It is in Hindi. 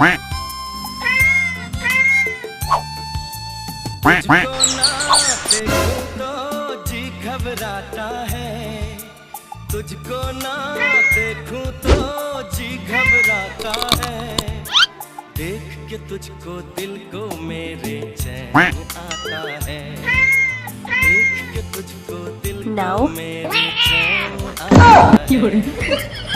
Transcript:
तुझको ना देखूं तो जी घबराता है, तुझको ना देखूं तो जी घबराता है, देख के तुझको दिल को मेरे चैन आता है, देख के तुझको दिल को मेरे चैन आता है।